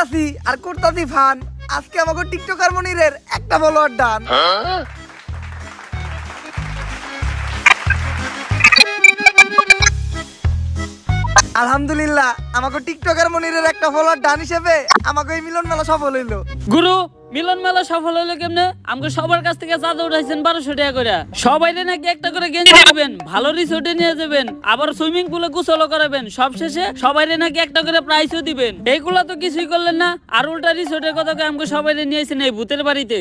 করতাছি আর করতাছি ফান। আজকে আমাকে টিকটকার মনিরের একটা ফলোয়ার ডান। আলহামদুলিল্লাহ আমাকে টিকটকার মনিরের একটা ফলোয়ার ডান হিসেবে আমাকে এই মিলন মেলা সফল হইলো। গুরু মিলন মেলা সফল হলো কেমনে? আমাকে সবার কাছ থেকে চাঁদা উঠাইছেন 1200 টাকা করে। সবাই নাকি একটা করে গেঞ্জি দিবেন, ভালো রিসোর্টে নিয়ে যাবেন, আবার সুইমিং পুলে গোসলও করাবেন, সবশেষে সবাই নাকি একটা করে প্রাইজও দিবেন। এইগুলা তো কিছুই করলেন না, আর উল্টা রিসোর্টের কথা আমাকে সবাই নিয়েছেন এই ভূতের বাড়িতে।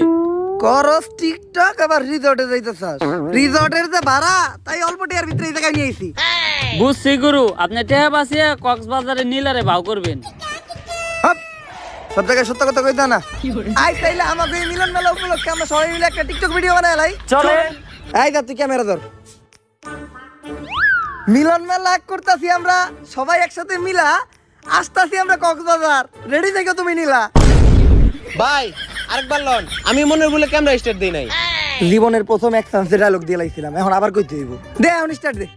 করস টিকটক আবার রিসর্টে যাইতেছাস। রিসর্টের যে ভাড়া তাই অল্প টাকার ভিতরে এই জায়গায় নিয়ে আইছি। বুঝছি গুরু, আপনি টেহা বাঁচিয়ে কক্সবাজারে নীলারে ভাও করবেন। সব জায়গায় সত্য কথা কইতা না। আই তাইলে আমাকে এই মিলন মেলা উপলক্ষে আমরা সবাই মিলে একটা টিকটক ভিডিও বানাই লাই। চলে এই দা তুই ক্যামেরা ধর। মিলন মেলা করতাছি আমরা সবাই একসাথে মিলা, আসতাছি আমরা কক্সবাজার। রেডি থেকো তুমি নীলা। ভাই আরেকবার লন, আমি মনের বলে ক্যামেরা স্টার্ট দেই নাই। জীবনের প্রথম এক চান্সে ডায়লগ দিয়ে লাইছিলাম, এখন আবার কইতে হইব। দে এখন স্টার্ট দে।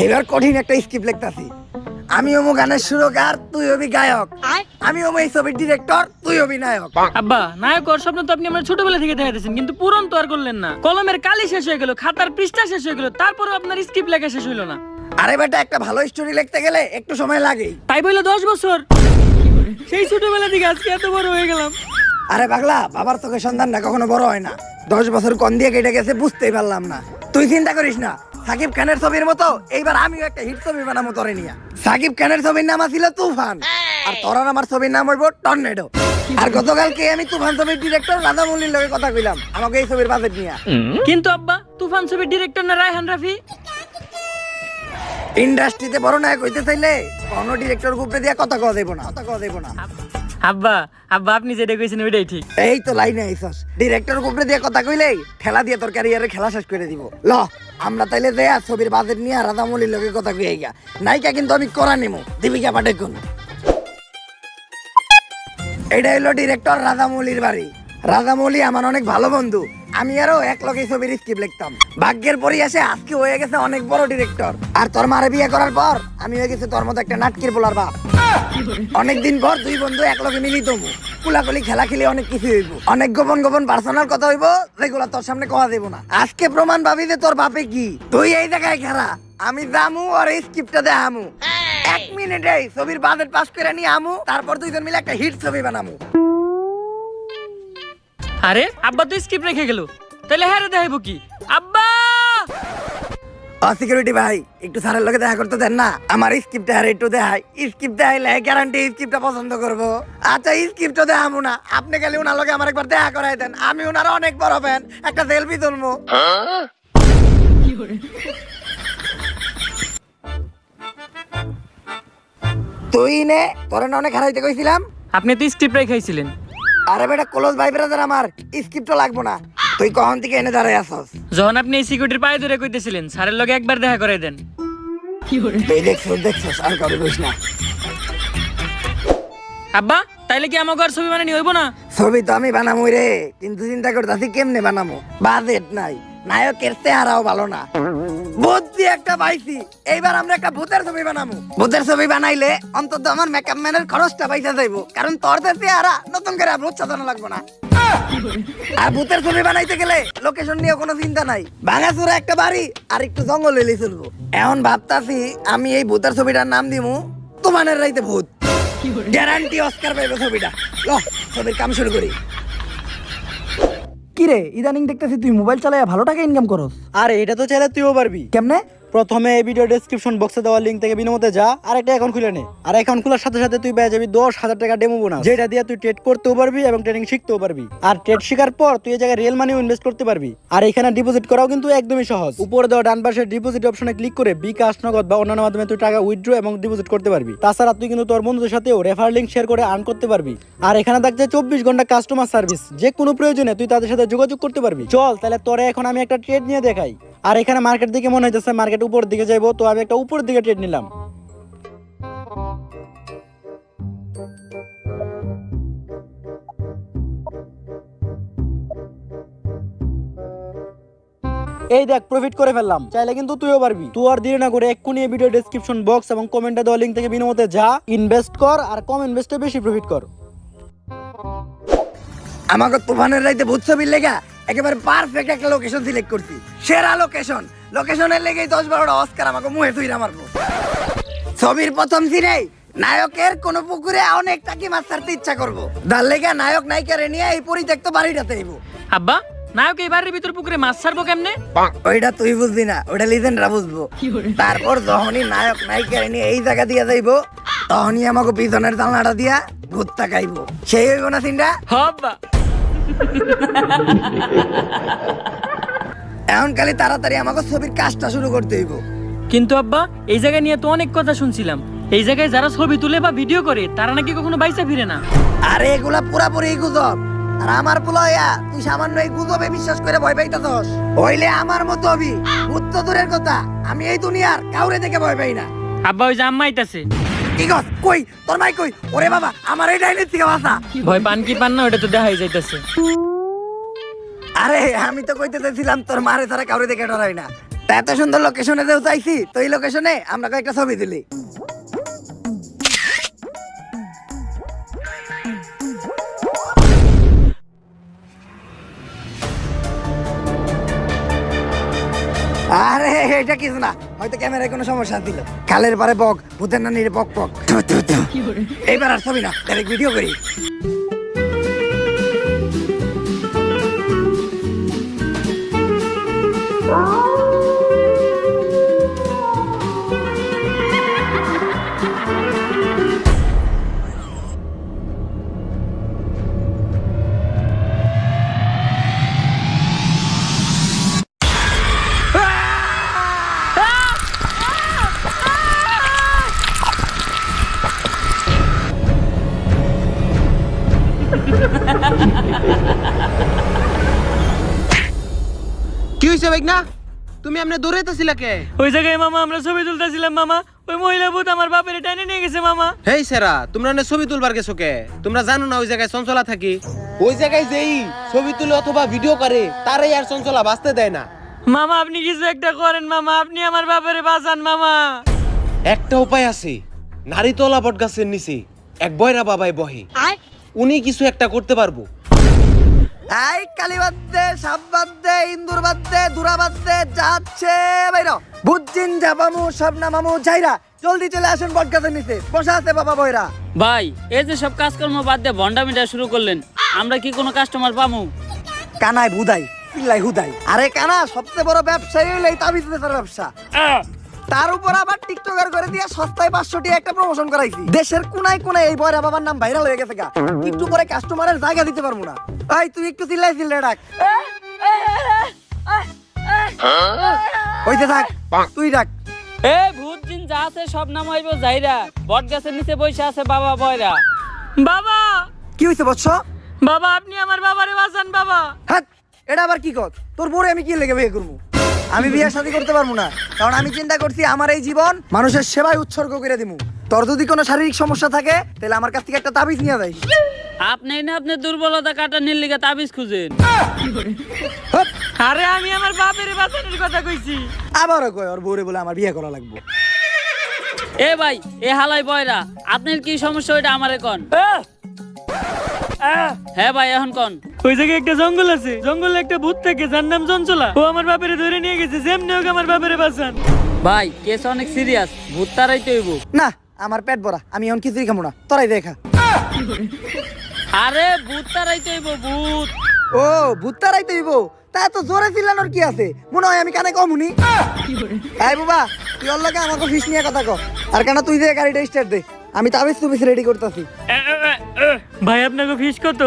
এইবার কঠিন একটা স্ক্রিপ্ট লিখতাছি। আমি হবো গানের সুরকার, তুই হবি গায়ক। আমি হবো এই ছবির ডিরেক্টর, তুই হবি নায়ক। আব্বা নায়ক ওর স্বপ্ন তো আপনি আমার ছোটবেলা থেকে দেখাইতেছেন, কিন্তু পূরণ তো আর করলেন না। কলমের কালি শেষ হয়ে গেল, খাতার পৃষ্ঠা শেষ হয়ে গেল, তারপরেও আপনার স্ক্রিপ্ট লেখা শেষ হইলো না। আরে বেটা একটা ভালো স্টোরি লিখতে গেলে একটু সময় লাগেই। তাই বললে 10 বছর, সেই ছোটবেলা থেকে আজকে এত বড় হয়ে গেলাম। আরে পাগলা, বাবার চোখে সন্তান না কখনো বড় হয় না। 10 বছর কোন দিয়ে কেটে গেছে বুঝতেই পারলাম না। তুই চিন্তা করিস না, সাকিব খানের ছবির মতো এইবার আমিও একটা হিট ছবি বানাবো তোরে নিয়া। সাকিব খানের ছবির নাম ছিল তুফান, আর তোর আর আমার ছবির নাম হইব টর্নেডো। আর গতকালকে আমি তুফান ছবির ডিরেক্টর রাধামৌলির লগে কথা কইলাম আমাকে এই ছবির বাজেট নিয়া। কিন্তু আব্বা তুফান ছবির ডিরেক্টর না রায়হান রাফি। ইন্ডাস্ট্রিতে বড় নায়ক হইতে চাইলে কোন ডিরেক্টর গ্রুপে দিয়া কথা কওয়া যাইব না, কথা কওয়া যাইব না। আব্বা আব্বা আপনি যেটা কইছেন ওইটাই ঠিক। এই তো লাইনে আইছস, ডিরেক্টর গ্রুপে দিয়া কথা কইলেই ঠেলা দিয়ে তোর ক্যারিয়ারে খেলা শেষ করে দিব। ল আমরা তাইলে দেয়া ছবির বাজেট নিয়ে রাধামৌলির লগে কথা কইয়া গিয়া। নায়িকা কিন্তু আমি করা নিমু, দীপিকা পাডুকোন। এটা হলো ডিরেক্টর রাধামৌলির বাড়ি। রাধামৌলি আমার অনেক ভালো বন্ধু, আমি আরো এক লগে ছবির স্ক্রিপ্ট লিখতাম। ভাগ্যের পরিহাসে আজকে হয়ে গেছে অনেক বড় ডিরেক্টর। আর তোর মারে বিয়ে করার পর আমি হয়ে গেছি তোর মতো একটা নাটকির পোলার বাপ। অনেকদিন পর দুই বন্ধু এক লগে মিলিত হবো, কুলাকুলি খেলা খেলে অনেক কিছু হইব, অনেক গোপন গোপন পার্সোনাল কথা হইব যেগুলা তোর সামনে কওয়া দেব না। আজকে প্রমাণ পাবি যে তোর বাপে কি। তুই এই জায়গায় খেলা, আমি জামু আর এই স্ক্রিপ্টটা দেখামু। 1 মিনিটে ছবির বাজেট পাস করে নিয়ে আমু, তারপর দুইজন মিলে একটা হিট ছবি বানামু। আরে আব্বা তো স্ক্রিপ্ট রেখে গেল, তাহলে হ্যাঁ রে দেখাইবো কি? আব্বা সিকিউরিটি ভাই একটু স্যারের লগে দেখা করতে দেন না, আমার স্ক্রিপ্টটা আর একটু দেখাই। স্ক্রিপ্ট দেখাইলে গ্যারান্টি স্ক্রিপ্টটা পছন্দ করবো। আচ্ছা স্ক্রিপ্টটা দেখামু না, আপনি খালি ওনার লগে আমার একবার দেখা করাই দেন, আমি ওনার অনেক বড় ফ্যান, একটা সেলফি তুলবো। তুই নে, তোর না অনেক হারাইতে কইছিলাম। আপনি তো স্ক্রিপ্ট রেখাইছিলেন। আরে বেটা ক্লোজ ভাই ব্রাদার, আমার স্ক্রিপ্টও লাগবো না। তুই কখন থেকে এনে দাঁড়াই আসস? যখন আপনি এই সিকিউরিটির পায়ে ধরে কইতেছিলেন স্যারের লগে একবার দেখা করে দেন। তুই দেখছস আর কাউকে কইস না। আব্বা তাইলে কি আমাকে আর ছবি বানানি হইব না? ছবি তো আমি বানামু রে, কিন্তু চিন্তা করতেছি কেমনে বানামু। বাজেট নাই, নায়কের চেহারাও ভালো না। বুদ্ধি একটা পাইছি, এইবার আমরা একটা ভূতের ছবি বানামু। ভূতের ছবি বানাইলে অন্তত আমার মেকআপ ম্যানের খরচটা পয়সা যাইব, কারণ তোর যে চেহারা নতুন করে ভূত সাজানো লাগবে না। আর ভূতের ছবি বানাইতে গেলে লোকেশন নিয়ে কোনো চিন্তা নাই, ভাঙাচোরা একটা বাড়ি আর একটু জঙ্গল এলে চলবো। এখন ভাবতাছি আমি এই ভূতের ছবিটার নাম দিমু তুফানের রাইতে ভূত। গ্যারান্টি অস্কার পাইবে ছবিটা। ল ছবির কাম শুরু করি। কিরে ইদানিং দেখতেছি তুই মোবাইল চালায় ভালো টাকা ইনকাম করস। আরে এটা তো চাইলে তুইও পারবি। কেমনে? প্রথমে এই ভিডিও ডেসক্রিপশন বক্সে দেওয়া লিঙ্ক থেকে বিনামূল্যে যা আর একটা অ্যাকাউন্ট খুলে নে। আর অ্যাকাউন্ট খোলার সাথে সাথে তুই পেয়ে যাবি 10,000 টাকা ডেমো বোনাস, যেটা দিয়ে তুই ট্রেড করতেও পারবি এবং ট্রেডিং শিখতেও পারবি। আর ট্রেড শেখার পর তুই এই জায়গায় রিয়েল মানিও ইনভেস্ট করতে পারবি। আর এখানে ডিপোজিট করাও কিন্তু একদমই সহজ। উপরে দেওয়া ডান পাশে ডিপোজিট অপশনে ক্লিক করে বিকাশ, নগদ বা অন্যান্য মাধ্যমে তুই টাকা উইথড্র এবং ডিপোজিট করতে পারবি। তাছাড়া তুই কিন্তু তোর বন্ধুদের সাথেও রেফার লিঙ্ক শেয়ার করে আর্ন করতে পারবি। আর এখানে থাকছে 24 ঘন্টা কাস্টমার সার্ভিস, যে কোনো প্রয়োজনে তুই তাদের সাথে যোগাযোগ করতে পারবি। চল তাহলে তোরে এখন আমি একটা ট্রেড নিয়ে দেখাই। আর এখানে মার্কেট দিকে মনে হইতেছে মার্কেট উপর দিকে যাইবো, তো আমি একটা উপর দিকে ট্রেড নিলাম। এই দেখ প্রফিট করে ফেললাম। চাইলে কিন্তু তুইও পারবি। তুই আর দেরি না করে এক্ষুনি এই ভিডিও ডেসক্রিপশন বক্স এবং কমেন্টে দেওয়া লিঙ্ক থেকে বিনামূল্যে যা, ইনভেস্ট কর আর কম ইনভেস্টে বেশি প্রফিট কর। আমাকে তুফানের রাইতে ভূত ছবির লেগা একেবারে পারফেক্ট একটা লোকেশন সিলেক্ট করছি, সেরা লোকেশন। লোকেশনের লেগেই 10-12টা অস্কার আমাকে মুহে তুইরা মারবো। ছবির প্রথম সিনেই নায়কের কোন পুকুরে অনেক টাকি মাছ ছাড়তে ইচ্ছা করবো, যার লেগে নায়ক নায়িকারে নিয়ে এই পরিত্যক্ত বাড়িটাতে আইবো। আব্বা, নায়ক এই বাড়ির ভিতর পুকুরে মাছ ছাড়বো কেমনে? ওইটা তুই বুঝবি না, ওইটা লিজেন্ডরা বুঝবো। তারপর যখনই নায়ক নায়িকারে নিয়ে এই জায়গা দিয়ে যাইবো, তখনই আমাকে পিছনের জানলাটা দিয়া ভূত তাকাইবো। সেই হইব না সিনটা? হব্বা। এখন খালি তাড়াতাড়ি আমাকে ছবির কাজটা শুরু করতে হইব। কিন্তু আব্বা, এই জায়গায় নিয়ে তো অনেক কথা শুনছিলাম। এই জায়গায় যারা ছবি তুলে বা ভিডিও করে তারা নাকি কখনো বাইসা ফিরে না। আরে এগুলা পুরাপুরি গুজব। আর আমার পোলাইয়া তুই সামান্য এই গুজবে বিশ্বাস করে ভয় পাইতাছস? হইলে আমার মতো হবি। ভূত তো দূরের কথা, আমি এই দুনিয়ার কাউরে দেখে ভয় পাই না। আব্বা, ওই যে আম্মা আইতাছে। কি কস? কই তোর মাই কই? ওরে বাবা, আমার এই ডাইনের থেকে বাঁচা। ভয় পান কি পান না ওটা তো দেখাই যাইতাছে। আরে আমি তো কইতে চাইছিলাম তোর মারে ছাড়া কাউরে দেখে ডরাই না। তা এত সুন্দর লোকেশনে যেও চাইছি, তো এই লোকেশনে আমরা কয়েকটা ছবি তুলি। আরে এটা কিছু না, হয়তো ক্যামেরায় কোনো সমস্যা ছিল। খালের পারে বক, ভূতের নানির বক বক। এইবার আর ছবি না, ডাইরেক্ট ভিডিও করি। কি হইছে ভাই না? তুমি আমনে দৌড়াইতেছিলা কে? ওই জায়গায় মামা আমরা ছবি তুলতেছিলাম মামা, ওই মহিলা ভূত আমার বাপের টাইনে নিয়ে গেছে মামা। হেই সেরা, তোমরা না ছবি তুলবার গেছো কে? তোমরা জানো না ওই জায়গায় চঞ্চলা থাকি? ওই জায়গায় যেই ছবি তুলে অথবা ভিডিও করে তারাই আর চঞ্চলা বাঁচতে দেয় না। মামা আপনি কিছু একটা করেন মামা, আপনি আমার বাপের বাঁচান মামা। একটা উপায় আছে, নারীতলা বট গাছের নিচে এক বয়রা বাবাই বহে, উনি কিছু একটা করতে পারবো। এই কালী বাদ দে, সাপ বাদ দে, ইন্দুর বাদ দে, দুরা বাদ দে, যাচ্ছে বাইরো। বুঝছিন যাবামু, সব নামামু, যাইরা জলদি চলে আসেন বটগাছের নিচে, বসা আছে বাবা বয়রা। ভাই, এই যে সব কাজকর্ম বাদ দিয়ে ভন্ডামিটা শুরু করলেন, আমরা কি কোনো কাস্টমার পামু? কানাই বুদাই, পিল্লাই হুদাই। আরে কানা, সবচেয়ে বড় ব্যবসায়ী হইলো এই তাবিজ বেচার ব্যবসা। তার উপর আবার টিকটকার করে দিয়ে সস্তায় 500 টাকা একটা প্রমোশন করাইছি। দেশের কোনায় কোনায় এই বয়রা বাবার নাম ভাইরাল হয়ে গেছে গা। একটু পরে কাস্টমারের জায়গা দিতে পারবো না। এই তুই একটু চিল্লাই ডাক। হইতে থাক, তুই ডাক। এ ভূত জিন যা আছে সব নাম হইব যাইরা, বট গাছের নিচে বসে আছে বাবা বয়রা। বাবা, কি হইছে বৎস? বাবা আপনি আমার বাবারে বাঁচান বাবা। হ্যাঁ, এটা আবার কি কর? তোর বউরে আমি কি লেগে বিয়ে করবো? আমি বিয়ে শাদী করতে পারবো না, কারণ আমি চিন্তা করছি আমার এই জীবন মানুষের সেবায় উৎসর্গ করে দিমু। তোর যদি কোনো শারীরিক সমস্যা থাকে তাহলে আমার কাছ থেকে একটা তাবিজ নিয়ে যাই। আপনি না আপনার দুর্বলতা কাটানোর লিগে তাবিজ খুঁজেন। হপ, আরে আমি আমার বাপের বাঁচানোর কথা কইছি। আবারও কয় ওর বউরে বলে আমার বিয়ে করা লাগবে। এ ভাই, এ হালাই বয়রা, আপনার কি সমস্যা ওইটা আমারে কোন। হ্যাঁ ভাই, এখন কোন। ওই জায়গায় একটা জঙ্গল আছে, জঙ্গলে একটা ভূত থাকে যার নাম চঞ্চলা, ও আমার বাপেরে ধরে নিয়ে গেছে। যেমনি হোক আমার বাপেরে বাঁচান ভাই, কেস অনেক সিরিয়াস, ভূত তারাইতে হইব। না, আমার পেট ভরা, আমি এখন কিছুই খাবো না, তোরাই দেখা। আরে ভূত তারাইতে হইব, ভূত। ও ভূতটারাই তো হইব, তা এত জোরে চিল্লানোর কি আছে? মনে হয় আমি কানে কমুনি। এই বাবা, তুই ওর লগে আমাকে ফিস নিয়ে কথা কর। আর কেন তুই যে গাড়িটা স্টার্ট দে, আমি তাবিজ তুবিজ রেডি করতেছি। ভাই আপনাকে ফিস কত?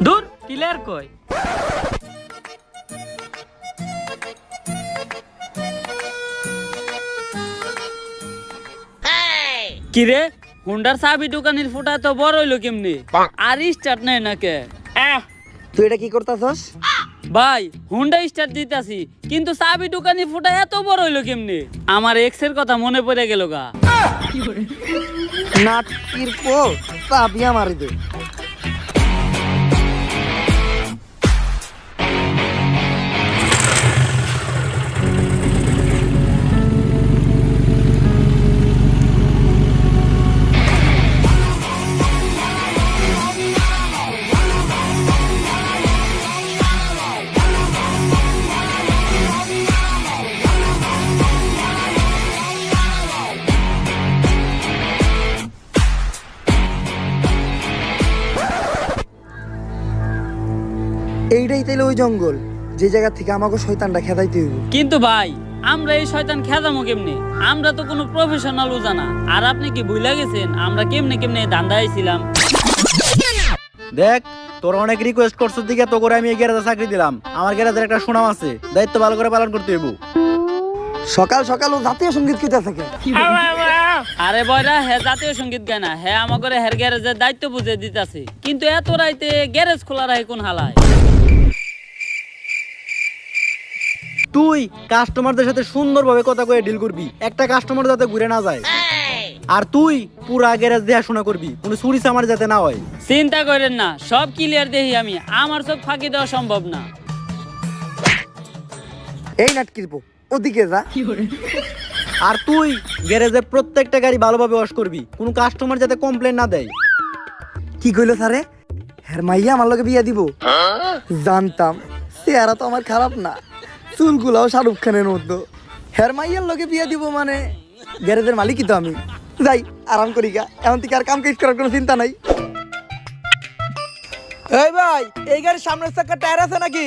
দূর ক্লিয়ার কই। কিরে হুন্ডার চাবি দোকানের ফুটা তো বড় হইলো কেমনি? আর স্টার্ট নেই নাকে? তুই এটা কি করতেছস? ভাই হুন্ডা স্টার্ট দিতাছি, কিন্তু চাবি দোকানের ফুটা এত বড় হইলো কেমনি? আমার এক্স এর কথা মনে পড়ে গেল গা। নাটকির পো চাবিয়া মারি দে। এইটাই তাইলে ওই জঙ্গল যে জায়গা থেকে আমাকে শয়তানটা খেদাইতে হইব। কিন্তু ভাই আমরা এই শয়তান খেদামো কেমনে? আমরা তো কোনো প্রফেশনাল জানা। আর আপনি কি ভুলে গেছেন আমরা কেমনে কেমনে এই ধান্দায় ছিলাম? দেখ, তোর অনেক রিকোয়েস্ট করছিস দিকে তো করে আমি এই গ্যারেজে চাকরি দিলাম। আমার গ্যারেজের একটা সুনাম আছে, দায়িত্ব ভালো করে পালন করতে হইব। সকাল সকাল ও জাতীয় সঙ্গীত কইতে থাকে। আরে বয়রা, হে জাতীয় সঙ্গীত গায় না, হে আমাকে হের গ্যারেজের দায়িত্ব বুঝে দিতাছে। কিন্তু এত রাইতে গ্যারেজ খোলা রাখে কোন হালায়? তুই কাস্টমারদের সাথে সুন্দরভাবে কথা কয়ে ডিল করবি, একটা কাস্টমার যাতে ঘুরে না যায়। আর তুই পুরা গ্যারেজ দেখাশোনা করবি, কোনো চুরি চামার যাতে না হয়। চিন্তা করেন না, সব ক্লিয়ার দেখি আমি। আমার চোখ ফাঁকি দেওয়া সম্ভব না। এই নাটকির পো ওদিকে যা। আর তুই গ্যারেজে প্রত্যেকটা গাড়ি ভালোভাবে ওয়াশ করবি, কোনো কাস্টমার যাতে কমপ্লেন না দেয়। কি কইলো স্যারে? হের মাইয়া আমার লগে বিয়া দিব? জানতাম, চেহারা তো আমার খারাপ না, চুলগুলাও শাহরুখ খানের মতো। হের মাইয়ার লগে বিয়া দিব মানে গ্যারেজের মালিকই তো আমি। যাই আরাম করি গা, এমন থেকে আর কাম কাজ করার কোনো চিন্তা নাই। এই ভাই, এই গাড়ির সামনের চাকার টায়ার আছে নাকি?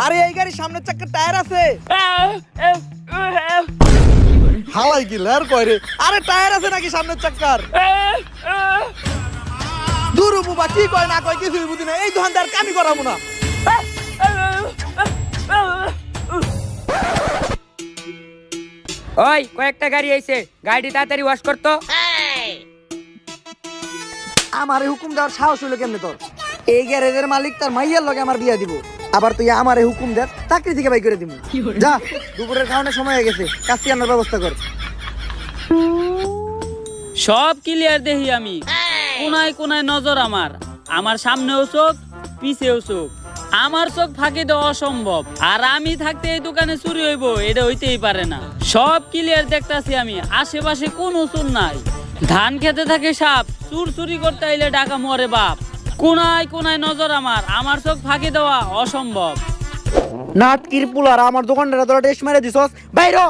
আরে এই গাড়ির সামনের চাকার টায়ার আছে? হালাই কি লের কয় রে? আরে টায়ার আছে নাকি সামনের চাকার? দুরু বুবা কি কয় না কয় কিছুই বুঝি না। এই দোকানদার কামি করাবো না। ওই কয়েকটা গাড়ি আইছে, গাড়ি তাড়াতাড়ি ওয়াশ করতো। আমারে হুকুম দেওয়ার সাহস হইলো কেমনে তোর? এই গ্যারেজের মালিক তার মাইয়ার লগে আমার বিয়া দিব, আবার তুই আমারে হুকুম দে চাকরি থেকে বাই করে দিব? যা, দুপুরের খাওয়ানোর সময় হয়ে গেছে, কাশি আনার ব্যবস্থা কর। সব ক্লিয়ার দেখি আমি। কোনায় কোনায় নজর আমার। আমার সামনেও চোখ, পিছেও চোখ। আমার চোখ ফাঁকি দেওয়া অসম্ভব। আর আমি থাকতে এই দোকানে চুরি হইব এটা হইতেই পারে না। সব ক্লিয়ার দেখতাছি আমি। আশেপাশে কোনো চোর নাই। ধান খেতে থাকে সাপ, চুর চুরি করতে আইলে ডাকা মরে বাপ। কোনায় কোনায় নজর আমার। আমার চোখ ফাঁকি দেওয়া অসম্ভব। নাটকির পুলার আমার দোকানটা তোরা টেস্ট মেরে দিছস, বাইরো।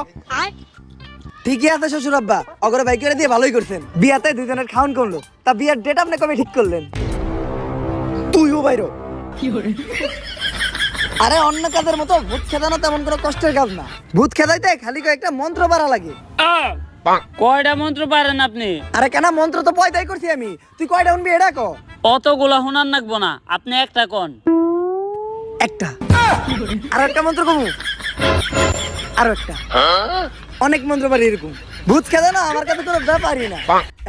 ঠিকই আছে শ্বশুর আব্বা, অগরে বাই করে দিয়ে ভালোই করছেন। বিয়াতে দুজনের খাওন করলো, তা বিয়ার ডেট আপনি কবে ঠিক করলেন? তুইও বাইরো। আরে অন্য কাজের মতো ভূত খেদানো তেমন কোনো কষ্টের কাজ না। ভূত খেদাইতে খালি কয়েকটা মন্ত্র পারা লাগে। কয়টা মন্ত্র পারেন আপনি? আরে কেন, মন্ত্র তো পয়দাই করছি আমি। তুই কয়টা শুনবি এটা ক? অতগুলা হুনার নাকবো না, আপনি একটা কোন। একটা। আর একটা মন্ত্র কমু? আরো একটা। অনেক মন্ত্র পারি এরকম। ভূত খেদা না আমার কাছে কোনো ব্যাপারই না।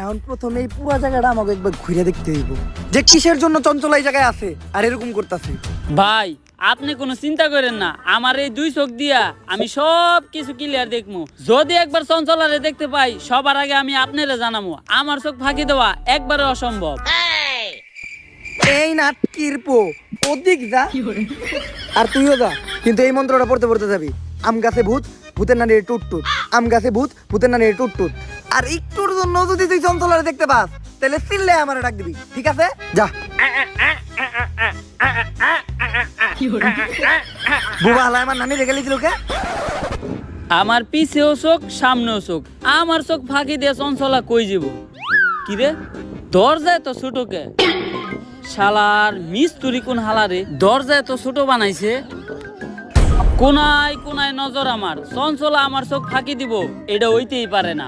এখন প্রথমে এই পুরো জায়গাটা আমাকে একবার ঘুরে দেখতে হইব, যে কিসের জন্য চঞ্চল এই জায়গায় আছে আর এরকম করতেছে। ভাই আপনি কোনো চিন্তা করেন না, আমার এই দুই চোখ দিয়া আমি সব কিছু ক্লিয়ার দেখবো। যদি একবার চঞ্চলারে দেখতে পাই সবার আগে আমি আপনারে জানাবো। আমার চোখ ফাঁকি দেওয়া একবারে অসম্ভব। এই নাটকির পো ওদিক যা, আর তুইও যা, কিন্তু এই মন্ত্রটা পড়তে পড়তে যাবি। আম গাছে ভূত, ভূতের নানি টুট টুট। আম গাছে ভূত, ভূতের নানি টুট টুট। আর একটুর জন্য যদি তুই চঞ্চলারে দেখতে পাস তাহলে চিল্লে আমারে ডাক দিবি, ঠিক আছে? যা। বুবা হালা আমার নানি রেখে লিছিল কে? আমার পিছেও চোখ, সামনেও চোখ। আমার চোখ ফাঁকি দিয়ে চঞ্চলা কই যাব? কিরে দরজায় তো ছোটকে শালার মিস্তুরি কোন হালারে দরজায় তো ছোট বানাইছে কোনায় কোনায় নজর আমার চঞ্চলা আমার চোখ ফাঁকি দিব এটা হইতেই পারে না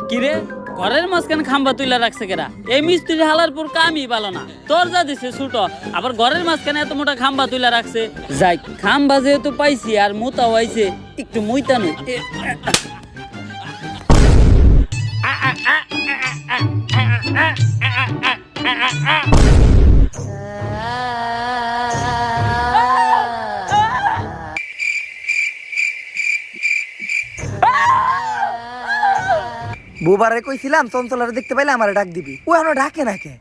কিরে ঘরের মাঝখানে খাম্বা তুইলা রাখছে কেরা এই মিস্ত্রি হালার পর কামই ভালো না দরজা দিছে ছোট আবার ঘরের মাঝখানে এত মোটা খাম্বা তুইলা রাখছে যাই খাম্বা যেহেতু পাইছি আর মোতাও আইছে একটু মুইতানো বুবারে কইছিলাম চঞ্চলারে দেখতে পাইলে আমারে ডাক দিবি ও এখনো ডাকে না কে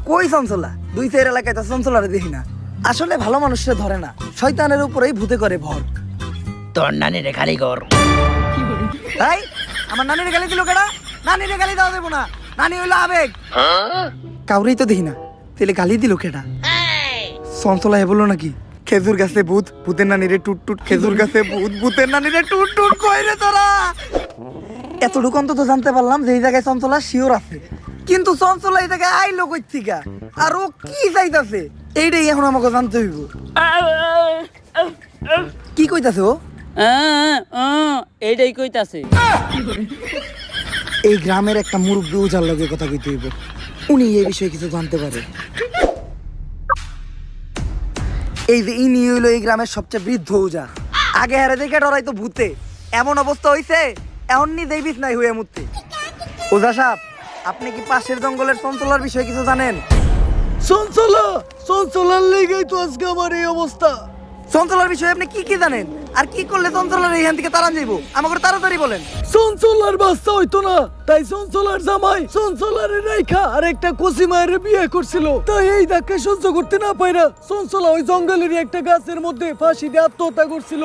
কই চঞ্চলা দুই চার এলাকায় তো চঞ্চলারে দেখি না আসলে ভালো মানুষরা ধরে না শয়তানের উপরেই ভূতে করে ভর তোর নানিরে খালি কর তাই আমার নানির গালি দিল কেডা নানির গালি দাও দেবো না নানি হইলো আবেগ কাউরেই তো দেখি না তাহলে গালি দিল কেডা চঞ্চলা হে বললো নাকি খেজুর গাছে ভূত ভূতের নানিরে টুট টুট খেজুর গাছে ভূত ভূতের নানিরে টুট টুট কই রে তোরা এতটুকু অন্তত জানতে পারলাম যে এই জায়গায় চঞ্চলা শিওর আছে কিন্তু চঞ্চলা এই জায়গায় আইলো কই থিকা আর ও কি চাইতাছে এইটাই এখন আমাকে জানতে হইব কি কইতাছে ও এইটাই কইতাছে এই গ্রামের একটা মুরব্বী ওজার লগে কথা কইতে হইব উনি এই বিষয়ে কিছু জানতে পারে এই যে ইনি হইলো এই গ্রামের সবচেয়ে বৃদ্ধ ওজা আগে হারে দেখে ডরাইতো ভূতে এমন অবস্থা হইছে এখন নিজেই বিছনায় হয়ে মুততে ওজা সাহেব আপনি কি পাশের জঙ্গলের চঞ্চলার বিষয়ে কিছু জানেন চঞ্চলার লেগেই তো আজকে আমার এই অবস্থা চঞ্চলার বিষয়ে আপনি কি কি জানেন আর কি করলে চঞ্চলার এইখান থেকে তাড়ান যাইবো আমাকে তাড়াতাড়ি বলেন চঞ্চলার বাচ্চা হইতো না তাই চঞ্চলার জামাই চঞ্চলারে রেখা আর একটা কচি মায়ের বিয়ে করছিল তাই এই ধাক্কা সহ্য করতে না পাইরা চঞ্চলা ওই জঙ্গলেরই একটা গাছের মধ্যে ফাঁসি দিয়ে আত্মহত্যা করছিল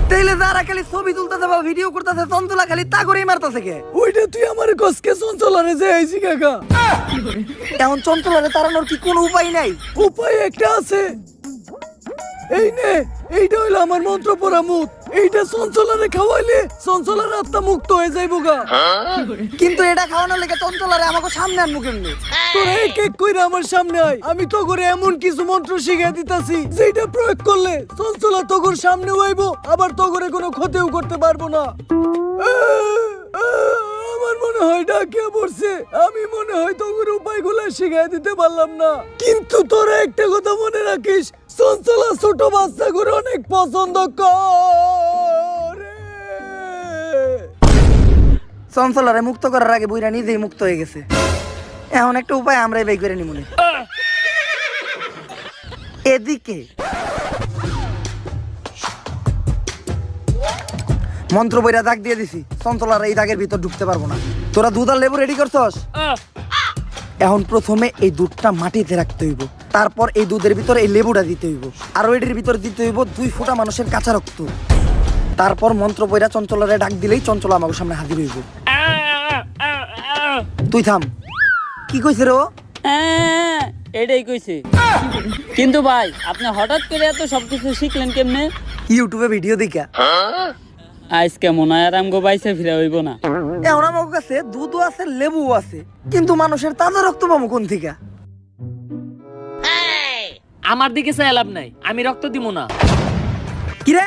তাইলে যারা খালি ছবি তুলতেছে বা ভিডিও করতেছে চঞ্চলা খালি তা করেই মারতেছে কে ওইটা তুই আমার কসকে চঞ্চলারে যে আইছি কাকা এখন চঞ্চলারে তাড়ানোর কি কোনো উপায় নাই উপায় একটা আছে এই নে এইটা হইলো আমার মন্ত্র পড়া মুখ এইটা চঞ্চলারে খাওয়াইলে চঞ্চলার আত্মা মুক্ত হয়ে যাইবো গা কিন্তু এটা খাওয়ানোর লেগে চঞ্চলারে আমাকে সামনে আনবো কেমনি তোরা এক এক কইরা আমার সামনে আয় আমি তো করে এমন কিছু মন্ত্র শিখিয়ে দিতাছি যেটা প্রয়োগ করলে চঞ্চলা তোর সামনে হইবো আবার তো করে কোনো ক্ষতিও করতে পারবো না আমার মনে হয় ডাকিয়া পড়ছে আমি মনে হয় তোর উপায়গুলো শিখিয়ে দিতে পারলাম না কিন্তু তোরা একটা কথা মনে রাখিস চঞ্চলা ছোট বাচ্চাগুলো অনেক পছন্দ করে চঞ্চলারে মুক্ত করার আগে বুইরা নিজেই মুক্ত হয়ে গেছে এখন একটা উপায় আমরাই বের করে নিমুনি এদিকে মন্ত্র বইরা দাগ দিয়ে দিছি চঞ্চলার এই দাগের ভিতর ঢুকতে পারবো না তোরা দুধ আর লেবু রেডি করছস এখন প্রথমে এই দুধটা মাটিতে রাখতে হইব তারপর এই দুধের ভিতর এই লেবুটা দিতে হইব আর ওইটির ভিতর দিতে হইব 2 ফোঁটা মানুষের কাঁচা রক্ত তারপর মন্ত্র বইরা চঞ্চলারে ডাক দিলেই চঞ্চলা আমার সামনে হাজির হইব তুই থাম কি কইছে রে ও এটাই কইছে কিন্তু ভাই আপনি হঠাৎ করে এত সবকিছু শিখলেন কেমনে ইউটিউবে ভিডিও দেখা আজকে মনে হয় আর আমগো বাইসে ফিরে হইব না এখন আমার কাছে দুধও আছে লেবুও আছে কিন্তু মানুষের তাজা রক্ত পাবো কোন থেকে আমার দিকে চাই লাভ নাই আমি রক্ত দিব না কিরে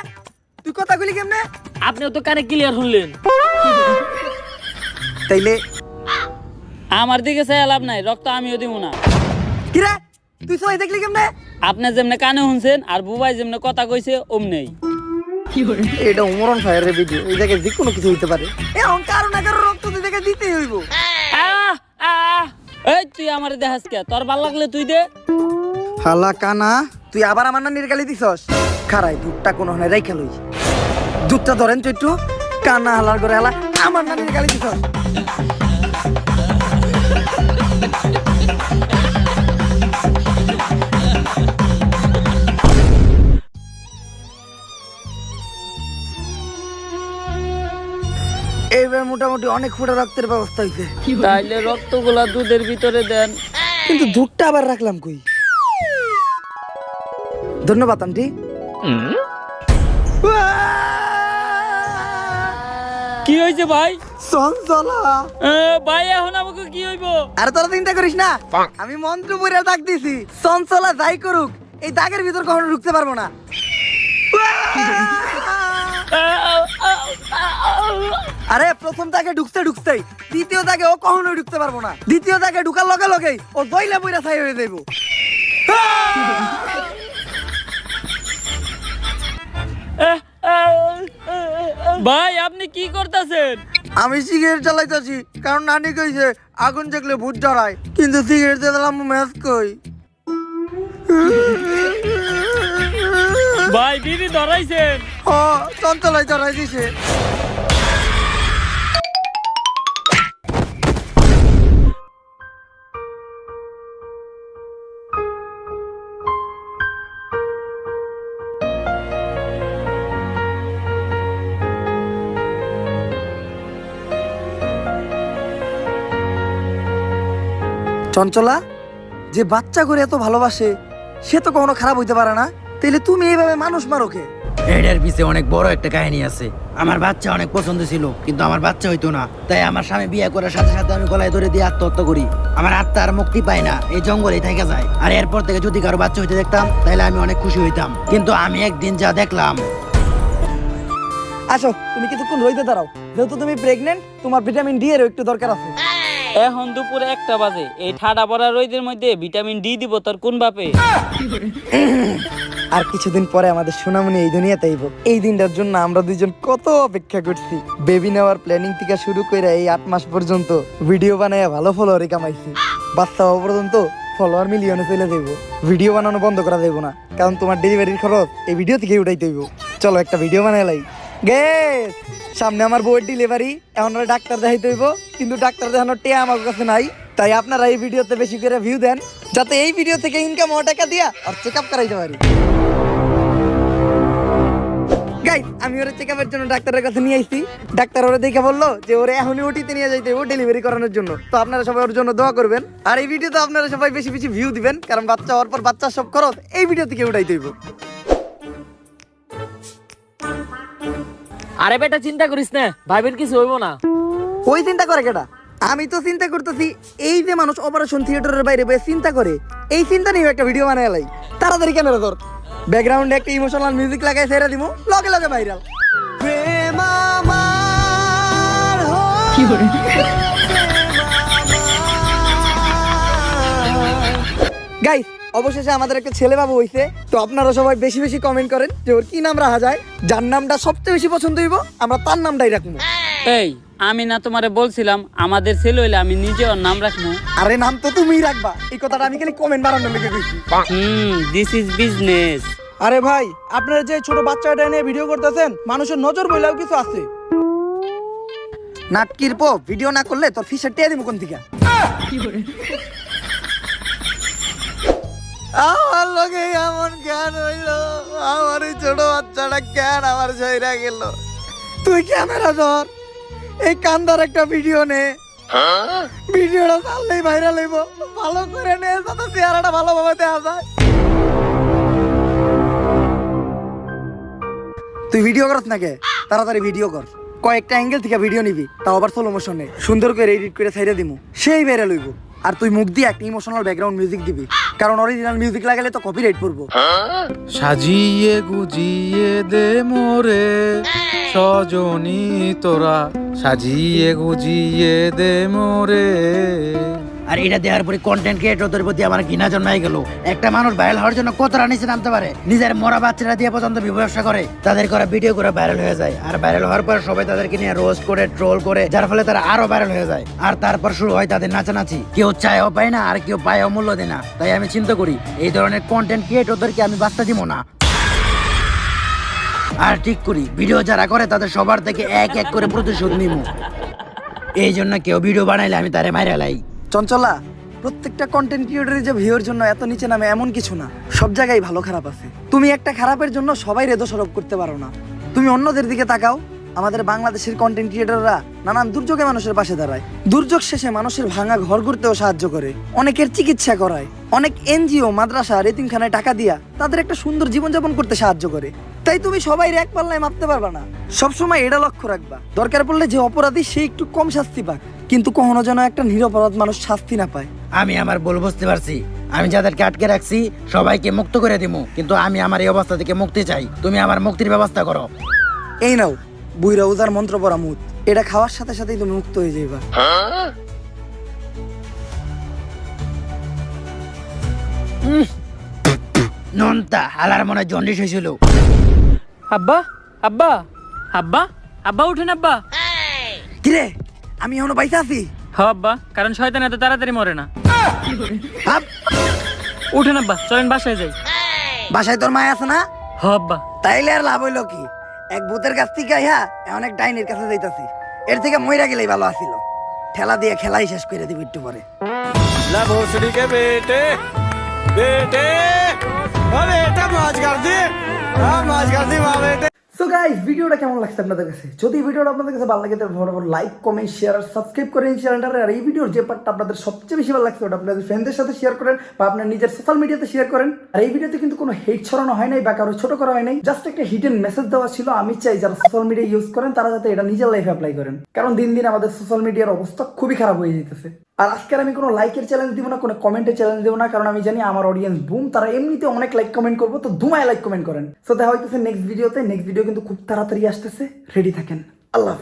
তুই কথা কইলি কেমনে আপনিও তো কানে ক্লিয়ার শুনলেন তাইলে আমার দিকে চাই লাভ নাই রক্ত আমিও দিব না কিরে তুই সবাই দেখলি কেমনে আপনি যেমনে কানে শুনছেন আর বুবাই যেমনে কথা কইছে অমনেই এটা উমরন ফায়ারের ভিডিও এই জায়গায় যে কোনো কিছু হইতে পারে এখন কারো না কারো রক্ত দিতে দিতেই হইব এই তুই আমারে দেখাস কে তোর ভাল লাগলে তুই দে হালা কানা তুই আবার আমার নানির গালি দিছস খারাই দুধটা কোন হনে রাইখা লই দুধটা ধরেন তো একটু কানা হালার করে হালা আমার নানির গালি দিছস এইবার মোটামুটি অনেক ফুটা রক্তের ব্যবস্থা হয়েছে, তাইলে রক্তগুলা দুধের ভিতরে দেন। কিন্তু দুধটা আবার রাখলাম কই? ধন্যবাদ আন্টি। কি হয়েছে ভাই? চঞ্চলা। ভাই এখন আমাকে কি হইব? আরে তোরা চিন্তা করিস না, আমি মন্ত্র পড়ে দাগ দিছি। চঞ্চলা যাই করুক, এই দাগের ভিতর কখনো ঢুকতে পারবো না। আরে প্রথম দাগে ঢুকতেই দ্বিতীয় দাগে ও কখনো ঢুকতে পারবো না। দ্বিতীয় দাগে ঢুকার লগে লগেই ও দইলা বইরা ছাই হয়ে যাইব। ভাই আপনি কি করতেছেন? আমি সিগারেট চালাইতেছি, কারণ নানি কইছে আগুন দেখলে ভূত ডরায়, কিন্তু সিগারেট চালাম ম্যাচ কই। ভাই বিড়ি ধরাইছেন? ও চঞ্চলাই ধরাই দিছে। চঞ্চলা, যে বাচ্চা করে এত ভালোবাসে সে তো কখনো খারাপ হইতে পারে না, তাইলে তুমি এইভাবে মানুষ মারোকে? এটার পিছে অনেক বড় একটা কাহিনী আছে। আমার বাচ্চা অনেক পছন্দ ছিল, কিন্তু আমার বাচ্চা হইতো না। তাই আমার স্বামী বিয়ে করার সাথে সাথে আমি গলায় ধরে দিয়ে আত্মহত্যা করি। আমার আত্মা আর মুক্তি পায় না, এই জঙ্গলেই থেকে যায়। আর এরপর থেকে যদি কারো বাচ্চা হইতে দেখতাম তাহলে আমি অনেক খুশি হইতাম। কিন্তু আমি একদিন যা দেখলাম। আসো, তুমি কিছুক্ষণ রইতে দাঁড়াও, যেহেতু তুমি প্রেগনেন্ট, তোমার ভিটামিন ডি এর একটু দরকার আছে। এখন দুপুরে 1টা বাজে, এই ঠাডা পড়া রোদের মধ্যে ভিটামিন ডি দিব তোর কোন বাপে? আর কিছুদিন পরে আমাদের সোনামণি এই দুনিয়াতে আইব। এই দিনটার জন্য আমরা দুইজন কত অপেক্ষা করছি। বেবি নেওয়ার প্ল্যানিং থেকে শুরু করে এই 8 মাস পর্যন্ত ভিডিও বানায় ভালো ফলোয়ারই কামাইছি। বাচ্চা হওয়া পর্যন্ত ফলোয়ার মিলিয়নে চলে যাইব। ভিডিও বানানো বন্ধ করা যাইব না, কারণ তোমার ডেলিভারির খরচ এই ভিডিও থেকে উঠাইতে হইব। চলো একটা ভিডিও বানাই। গেস, সামনে আমার বউয়ের ডেলিভারি, এখন ডাক্তার দেখাইতে হইব, কিন্তু ডাক্তার দেখানোর টিয়া আমার কাছে নাই। তাই আপনারা এই ভিডিওতে বেশি করে ভিউ দেন, যাতে এই ভিডিও থেকে ইনকাম হওয়া টাকা দিয়া আর চেক আপ করাইতে পারি। গাইস, আমি ওরে চেক আপের জন্য ডাক্তারের কাছে নিয়ে আইছি। ডাক্তার ওরে দেখে বললো যে ওরে এখনই ওটিতে নিয়ে যাইতে হইব ডেলিভারি করানোর জন্য। তো আপনারা সবাই ওর জন্য দোয়া করবেন, আর এই ভিডিওতে আপনারা সবাই বেশি বেশি ভিউ দিবেন, কারণ বাচ্চা হওয়ার পর বাচ্চার সব খরচ এই ভিডিও থেকে উঠাইতে হইব। আরে বেটা চিন্তা করিস না, ভাইবেন কিছু হইব না। ওই চিন্তা করে কেটা? আমি তো চিন্তা করতেছি, এই যে মানুষ অপারেশন থিয়েটারের বাইরে বসে চিন্তা করে, এই চিন্তা নিয়ে একটা ভিডিও বানাই লাই। তাড়াতাড়ি ক্যামেরা ধর, ব্যাকগ্রাউন্ডে একটা ইমোশনাল মিউজিক লাগাই ছেড়ে দিব, লগে লগে ভাইরাল। গাইস, অবশেষে আমাদের একটা ছেলে বাবু হইছে। তো আপনারা সবাই বেশি বেশি কমেন্ট করেন যে ওর কি নাম রাখা যায়। যার নামটা সবচেয়ে বেশি পছন্দ হইব আমরা তার নামটাই রাখবো। এই আমি না তোমারে বলছিলাম আমাদের ছেলে হইলে আমি নিজে ওর নাম রাখবো? আরে নাম তো তুমিই রাখবা, এই কথাটা আমি খালি কমেন্ট বানানোর লেগে কইছি। This is business. আরে ভাই, আপনারা যে ছোট বাচ্চাটা নিয়ে ভিডিও করতেছেন, মানুষের নজর বইলেও কিছু আছে। নাটকির পো ভিডিও না করলে তোর ফিসের টিয়া দিব কোন থেকে? আমার লগে এমন জ্ঞান হইলো, আমার এই ছোট বাচ্চাটা জ্ঞান আমার ছেড়ে গেল। তুই ক্যামেরা ধর, এই কান্দার একটা ভিডিও নে, ভিডিওটা চাললেই ভাইরাল হইব। ভালো করে নে, যাতে চেহারাটা ভালোভাবে দেখা যায়। তুই ভিডিও করছ নাকি? তাড়াতাড়ি ভিডিও কর, কয়েকটা অ্যাঙ্গেল থেকে ভিডিও নিবি, তাও আবার স্লো মোশনে, সুন্দর করে এডিট করে ছাইড়া দিমু, সেই ভাইরাল হইব। আর তুই মুখ দিয়ে একটা ইমোশনাল ব্যাকগ্রাউন্ড মিউজিক দিবি, কারণ অরিজিনাল মিউজিক লাগালে তো কপিরাইট পড়বো। সাজিয়ে গুজিয়ে দে মোরে সজনী তোরা, সাজিয়ে গুজিয়ে দে মোরে। আর এটা দেওয়ার পরে কন্টেন্ট ক্রিয়েটরদের প্রতি আমার ঘৃণা জন্মাই গেল। একটা মানুষ ভাইরাল হওয়ার জন্য কতটা নিচে নামতে পারে, নিজের মরা বাচ্চারা দিয়ে পর্যন্ত ব্যবসা করে, তাদের করা ভিডিও করে ভাইরাল হয়ে যায়। আর ভাইরাল হওয়ার পর সবাই তাদেরকে নিয়ে রোস্ট করে, ট্রোল করে, যার ফলে তারা আরো ভাইরাল হয়ে যায়। আর তারপর শুরু হয় তাদের নাচানাচি, কেউ চায়ও পায় না আর কেউ পায়ও মূল্য দেয় না। তাই আমি চিন্তা করি এই ধরনের কন্টেন্ট ক্রিয়েটরদেরকে আমি বাস্তা দিব না। আর ঠিক করি ভিডিও যারা করে তাদের সবার থেকে এক এক করে প্রতিশোধ নিব। এই জন্য কেউ ভিডিও বানাইলে আমি তারে মাইরা লাই। চঞ্চলা, প্রত্যেকটা কন্টেন্ট ক্রিয়েটরের যে ভিউর জন্য এত নিচে নামে এমন কিছু না, সব জায়গায় ভালো খারাপ আছে। তুমি একটা খারাপের জন্য সবাই দোষারোপ করতে পারো না। তুমি অন্যদের দিকে তাকাও, আমাদের বাংলাদেশের কন্টেন্ট ক্রিয়েটররা নানান দুর্যোগে মানুষের পাশে দাঁড়ায়, দুর্যোগ শেষে মানুষের ভাঙা ঘর করতেও সাহায্য করে, অনেকের চিকিৎসা করায়, অনেক এনজিও মাদ্রাসা এতিমখানায় টাকা দিয়া তাদের একটা সুন্দর জীবনযাপন করতে সাহায্য করে। তাই তুমি সবাই এক পাল্লায় মাপতে পারবা না। সবসময় এটা লক্ষ্য রাখবা, দরকার পড়লে যে অপরাধী সে একটু কম শাস্তি পাক, কিন্তু কখনো যেন একটা নিরপরাধ মানুষ শাস্তি না পায়। আমি আমার ভুল বুঝতে পারছি। আমি যাদেরকে আটকে রাখছি সবাইকে মুক্ত করে দিব, কিন্তু আমি আমার এই অবস্থা থেকে মুক্তি চাই। তুমি আমার মুক্তির ব্যবস্থা করো। এই নাও বুইরা উজার মন্ত্র পড়া মুত, এটা খাওয়ার সাথে সাথেই তুমি মুক্ত হয়ে যাইবা। নন্তা হালার মনে জন্ডিস হয়েছিল। আব্বা আব্বা আব্বা আব্বা উঠেন আব্বা। কিরে আমি এখনো বাইসা আছি? হ আব্বা, কারণ শয়তান এত তাড়াতাড়ি মরে না। হাপ, উঠেন আব্বা, চলেন বাসায় যাই। বাসায় তোর মায় আছে না? হ আব্বা। তাইলে আর লাভ হইলো কি? এক ভূতের কাছ থেকে আইয়া এখন এক ডাইনের কাছে যাইতাছি। এর থেকে মইরা গেলেই ভালো আছিল। ঠেলা দিয়ে খেলাই শেষ করে দিব একটু পরে। সো গাইস, ভিডিওটা কেমন লাগছে আপনাদের কাছে? যদি ভিডিওটা আপনাদের কাছে ভালো লাগে তাহলে ফটাফট লাইক, কমেন্ট, শেয়ার আর সাবস্ক্রাইব করেন চ্যানেলটারে। আর এই ভিডিওর যে পার্টটা আপনাদের সবচেয়ে বেশি ভালো লাগছে ওটা আপনাদের ফ্রেন্ডদের সাথে শেয়ার করেন বা আপনার নিজের সোশ্যাল মিডিয়াতে শেয়ার করেন। আর এই ভিডিওতে কিন্তু কোনো হেট ছড়ানো হয় নাই বা কারো ছোট করা হয় নাই, জাস্ট একটা হিডেন মেসেজ দেওয়া ছিল। আমি চাই যারা সোশ্যাল মিডিয়া ইউজ করেন তারা যাতে এটা নিজের লাইফে অ্যাপ্লাই করেন, কারণ দিন দিন আমাদের সোশ্যাল মিডিয়ার অবস্থা খুবই খারাপ হয়ে যেতেছে। আর আজকে আমি কোনো লাইকের চ্যালেঞ্জ দিব না, কোনো কমেন্টের চ্যালেঞ্জ দিব না, কারণ আমি জানি আমার অডিয়েন্স বুম, তারা এমনিতে অনেক লাইক কমেন্ট করবো, তো ধুমায় লাইক কমেন্ট করেন। সো দেখা হইতেছে নেক্সট ভিডিওতে। নেক্সট ভিডিও কিন্তু খুব তাড়াতাড়ি আসতেছে, রেডি থাকেন। আল্লাহ হাফেজ।